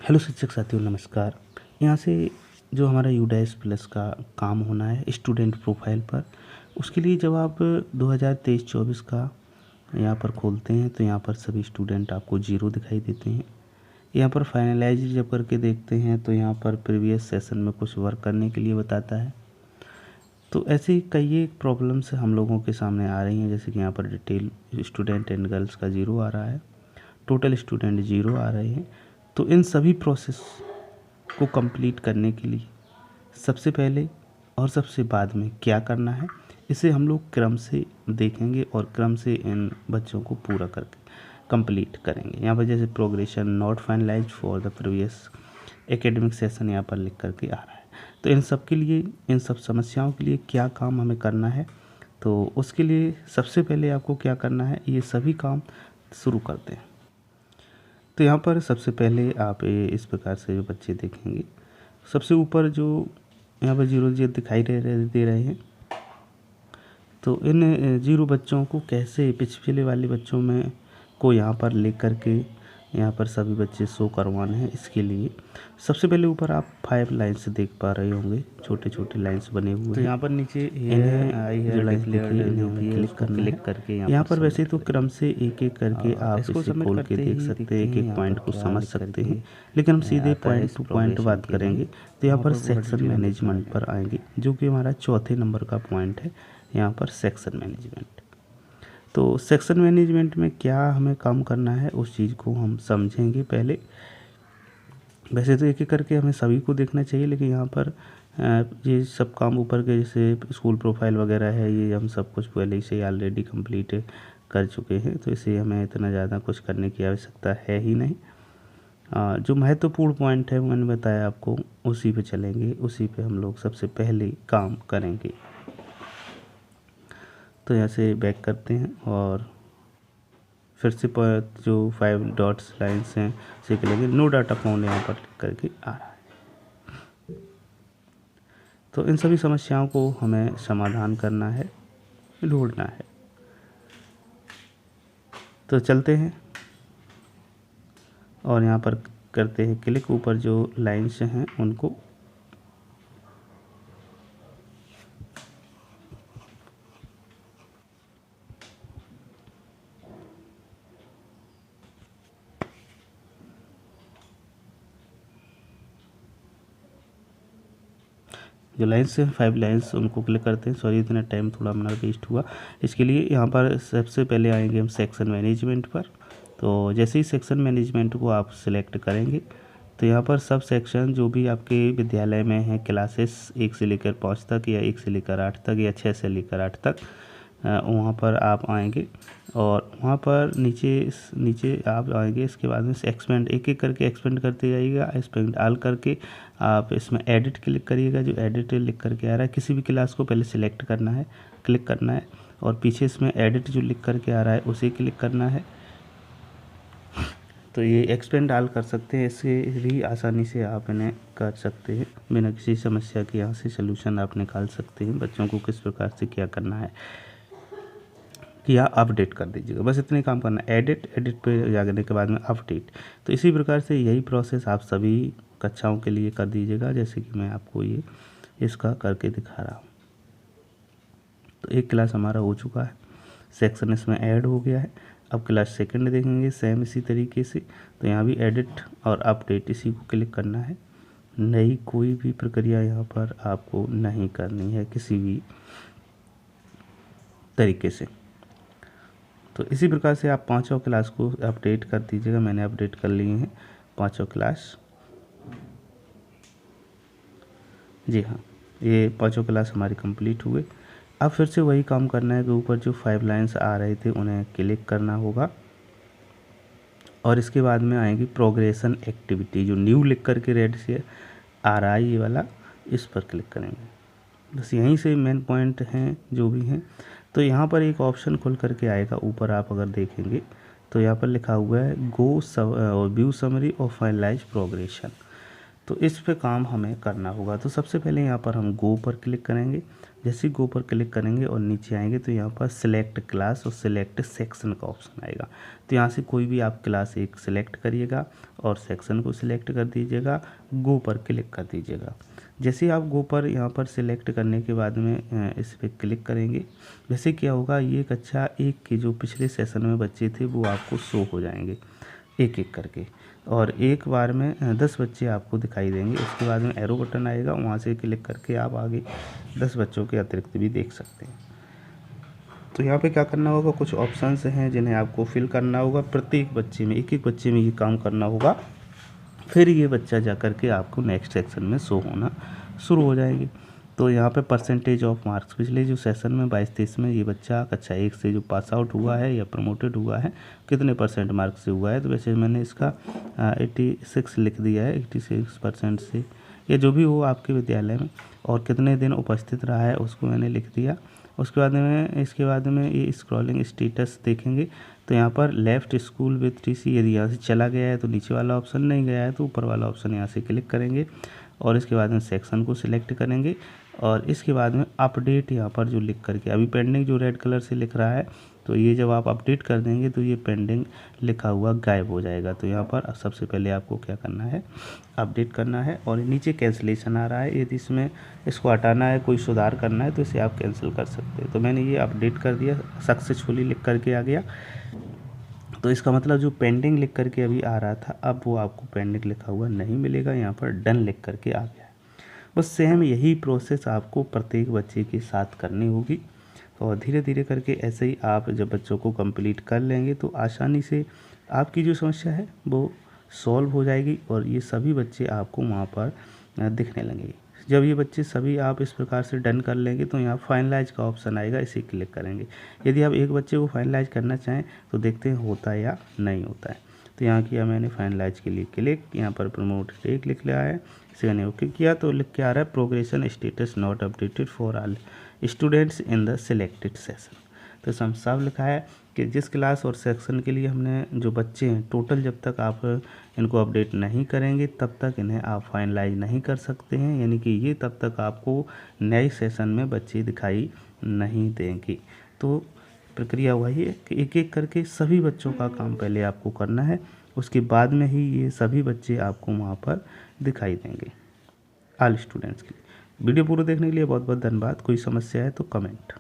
Hello शिक्षक साथियों, नमस्कार। यहाँ से जो हमारा यूडाइस प्लस का काम होना है स्टूडेंट प्रोफाइल पर, उसके लिए जब आप 2023-24 का यहाँ पर खोलते हैं तो यहाँ पर सभी स्टूडेंट आपको ज़ीरो दिखाई देते हैं। यहाँ पर फाइनलाइज जब करके देखते हैं तो यहाँ पर प्रीवियस सेशन में कुछ वर्क करने के लिए बताता है। तो ऐसे कई एक प्रॉब्लम्स हम लोगों के सामने आ रही हैं, जैसे कि यहाँ पर डिटेल स्टूडेंट एंड गर्ल्स का ज़ीरो आ रहा है, टोटल स्टूडेंट ज़ीरो आ रहे हैं। तो इन सभी प्रोसेस को कंप्लीट करने के लिए सबसे पहले और सबसे बाद में क्या करना है, इसे हम लोग क्रम से देखेंगे और क्रम से इन बच्चों को पूरा करके कंप्लीट करेंगे। यहाँ पर जैसे progression not finalised for the previous academic session यहाँ पर लिख करके आ रहा है। तो इन सब के लिए, इन सब समस्याओं के लिए क्या काम हमें करना है, तो उसके लिए सबसे पहले आपको क्या करना है, ये सभी काम शुरू करते हैं। तो यहाँ पर सबसे पहले आप इस प्रकार से जो बच्चे देखेंगे, सबसे ऊपर जो यहाँ पर जीरो जीरो दिखाई दे रहे हैं, तो इन जीरो बच्चों को कैसे पिछले वाले बच्चों में को यहाँ पर ले करके यहाँ पर सभी बच्चे शो करवाने हैं, इसके लिए सबसे पहले ऊपर आप 5 लाइन्स देख पा रहे होंगे, छोटे छोटे लाइन्स बने हुए हैं। तो यहाँ पर नीचे जो लाइन्स क्लिक करके यहाँ पर वैसे तो क्रम से एक एक करके आप इसे खोल के देख सकते हैं, एक एक पॉइंट को समझ सकते हैं, लेकिन हम सीधे पॉइंट टू पॉइंट बात करेंगे। तो यहाँ पर सेक्शन मैनेजमेंट पर आएंगे, जो कि हमारा चौथे नंबर का पॉइंट है। यहाँ पर सेक्शन मैनेजमेंट, तो सेक्शन मैनेजमेंट में क्या हमें काम करना है उस चीज़ को हम समझेंगे पहले। वैसे तो एक एक करके हमें सभी को देखना चाहिए, लेकिन यहाँ पर ये सब काम ऊपर के जैसे स्कूल प्रोफाइल वगैरह है, ये हम सब कुछ पहले से ऑलरेडी कंप्लीट कर चुके हैं, तो इसे हमें इतना ज़्यादा कुछ करने की आवश्यकता है ही नहीं। जो महत्वपूर्ण पॉइंट है वो मैंने बताया आपको, उसी पे चलेंगे, उसी पे हम लोग सबसे पहले काम करेंगे। तो यहाँ से बैक करते हैं और फिर से जो 5 डॉट्स लाइन्स हैं उसे करेंगे। नो डाटा फाउंड यहाँ पर करके आ रहा है। तो इन सभी समस्याओं को हमें समाधान करना है, ढूंढना है। तो चलते हैं और यहाँ पर करते हैं क्लिक, ऊपर जो लाइन्स हैं उनको जो लाइन्स हैं 5 लाइन्स उनको क्लिक करते हैं। सॉरी, इतना टाइम थोड़ा हमारा वेस्ट हुआ। इसके लिए यहाँ पर सबसे पहले आएंगे हम सेक्शन मैनेजमेंट पर। तो जैसे ही सेक्शन मैनेजमेंट को आप सिलेक्ट करेंगे तो यहाँ पर सब सेक्शन जो भी आपके विद्यालय में हैं, क्लासेस 1 से लेकर 5 तक या 1 से लेकर 8 तक या 6 से लेकर 8 तक, वहाँ पर आप आएंगे और वहाँ पर नीचे आप आएंगे। इसके बाद में एक्सपेंड एक एक करके एक्सपेंड करते जाइएगा। एक्सपेंड आल करके आप इसमें एडिट क्लिक करिएगा। जो एडिट लिख करके आ रहा है, किसी भी क्लास को पहले सिलेक्ट करना है, क्लिक करना है और पीछे इसमें एडिट जो लिख करके आ रहा है उसे क्लिक करना है। तो ये एक्सपेंड आल कर सकते हैं, इससे भी आसानी से आप इन्हें कर सकते हैं, बिना किसी समस्या के यहाँ से सलूशन आप निकाल सकते हैं। बच्चों को किस प्रकार से क्या करना है या अपडेट कर दीजिएगा, बस इतने काम करना है। एडिट पे जाने के बाद में अपडेट। तो इसी प्रकार से यही प्रोसेस आप सभी कक्षाओं के लिए कर दीजिएगा, जैसे कि मैं आपको ये इसका करके दिखा रहा हूँ। तो एक क्लास हमारा हो चुका है, सेक्शन इसमें ऐड हो गया है। अब क्लास सेकंड देखेंगे सेम इसी तरीके से। तो यहाँ भी एडिट और अपडेट इसी को क्लिक करना है। नई कोई भी प्रक्रिया यहाँ पर आपको नहीं करनी है किसी भी तरीके से। तो इसी प्रकार से आप 5 क्लास को अपडेट कर दीजिएगा। मैंने अपडेट कर लिए हैं 5 क्लास। जी हाँ, ये 5 क्लास हमारी कंप्लीट हुए। अब फिर से वही काम करना है कि ऊपर जो 5 लाइन्स आ रहे थे उन्हें क्लिक करना होगा और इसके बाद में आएगी प्रोग्रेशन एक्टिविटी, जो न्यू लिख करके रेड से आ रहा है ये वाला, इस पर क्लिक करेंगे। बस यहीं से मेन पॉइंट हैं जो भी हैं। तो यहाँ पर एक ऑप्शन खुल करके आएगा, ऊपर आप अगर देखेंगे तो यहाँ पर लिखा हुआ है गो व्यू समरी और फाइनलाइज प्रोग्रेशन। तो इस पे काम हमें करना होगा। तो सबसे पहले यहाँ पर हम गो पर क्लिक करेंगे। जैसे ही गो पर क्लिक करेंगे और नीचे आएंगे तो यहाँ पर सिलेक्ट क्लास और सिलेक्ट सेक्शन का ऑप्शन आएगा। तो यहाँ से कोई भी आप क्लास एक सिलेक्ट करिएगा और सेक्शन को सिलेक्ट कर दीजिएगा, गो पर क्लिक कर दीजिएगा। जैसे ही आप गो पर यहाँ पर सिलेक्ट करने के बाद में इस पर क्लिक करेंगे, वैसे क्या होगा, ये कक्षा एक के जो पिछले सेशन में बच्चे थे वो आपको शो हो जाएंगे एक एक करके, और एक बार में 10 बच्चे आपको दिखाई देंगे। उसके बाद में एरो बटन आएगा, वहाँ से क्लिक करके आप आगे 10 बच्चों के अतिरिक्त भी देख सकते हैं। तो यहाँ पे क्या करना होगा, कुछ ऑप्शंस हैं जिन्हें आपको फिल करना होगा। प्रत्येक बच्चे में एक एक बच्चे में ये काम करना होगा, फिर ये बच्चा जा कर के आपको नेक्स्ट सेक्शन में शो होना शुरू हो जाएंगे। तो यहाँ पे परसेंटेज ऑफ मार्क्स, पिछले जो सेशन में 22-23 में ये बच्चा कक्षा 1 से जो पास आउट हुआ है या प्रमोटेड हुआ है, कितने % मार्क्स से हुआ है। तो वैसे मैंने इसका 86 लिख दिया है, 86% से, या जो भी हो आपके विद्यालय में, और कितने दिन उपस्थित रहा है उसको मैंने लिख दिया। उसके बाद में इसके बाद में ये स्क्रॉलिंग स्टेटस देखेंगे तो यहाँ पर लेफ़्ट स्कूल विथ टीसी, यदि यहाँ से चला गया है तो नीचे वाला ऑप्शन, नहीं गया है तो ऊपर वाला ऑप्शन यहाँ से क्लिक करेंगे और इसके बाद में सेक्शन को सिलेक्ट करेंगे। और इसके बाद में अपडेट यहाँ पर जो लिख करके अभी पेंडिंग जो रेड कलर से लिख रहा है, तो ये जब आप अपडेट कर देंगे तो ये पेंडिंग लिखा हुआ गायब हो जाएगा। तो यहाँ पर सबसे पहले आपको क्या करना है, अपडेट करना है। और नीचे कैंसिलेशन आ रहा है, यदि इसमें इसको हटाना है, कोई सुधार करना है तो इसे आप कैंसिल कर सकते हैं। तो मैंने ये अपडेट कर दिया, सक्सेसफुली लिख करके आ गया। तो इसका मतलब जो पेंडिंग लिख करके अभी आ रहा था, अब वो आपको पेंडिंग लिखा हुआ नहीं मिलेगा, यहाँ पर डन लिख करके आ गया है। बस सेम यही प्रोसेस आपको प्रत्येक बच्चे के साथ करनी होगी। और धीरे धीरे करके ऐसे ही आप जब बच्चों को कंप्लीट कर लेंगे तो आसानी से आपकी जो समस्या है वो सॉल्व हो जाएगी और ये सभी बच्चे आपको वहाँ पर दिखने लगेंगे। जब ये बच्चे सभी आप इस प्रकार से डन कर लेंगे तो यहाँ फाइनलाइज का ऑप्शन आएगा, इसे क्लिक करेंगे। यदि आप एक बच्चे को फाइनलाइज करना चाहें तो देखते हैं होता है या नहीं होता है। तो यहाँ किया मैंने फाइनलाइज के लिए क्लिक, यहाँ पर प्रमोटेड एक लिख लिया है, इसे मैंने ओके किया तो लिख के आ रहा है progression status not updated for all students in the selected session. तो इसमें सब लिखा है कि जिस क्लास और सेक्शन के लिए हमने जो बच्चे हैं टोटल, जब तक आप इनको अपडेट नहीं करेंगे तब तक इन्हें आप फाइनलाइज नहीं कर सकते हैं, यानी कि ये तब तक आपको नए सेशन में बच्चे दिखाई नहीं देंगे। तो प्रक्रिया वही है कि एक एक करके सभी बच्चों का काम पहले आपको करना है, उसके बाद में ही ये सभी बच्चे आपको वहाँ पर दिखाई देंगे ऑल स्टूडेंट्स के लिए। वीडियो पूरा देखने के लिए बहुत बहुत धन्यवाद। कोई समस्या है तो कमेंट।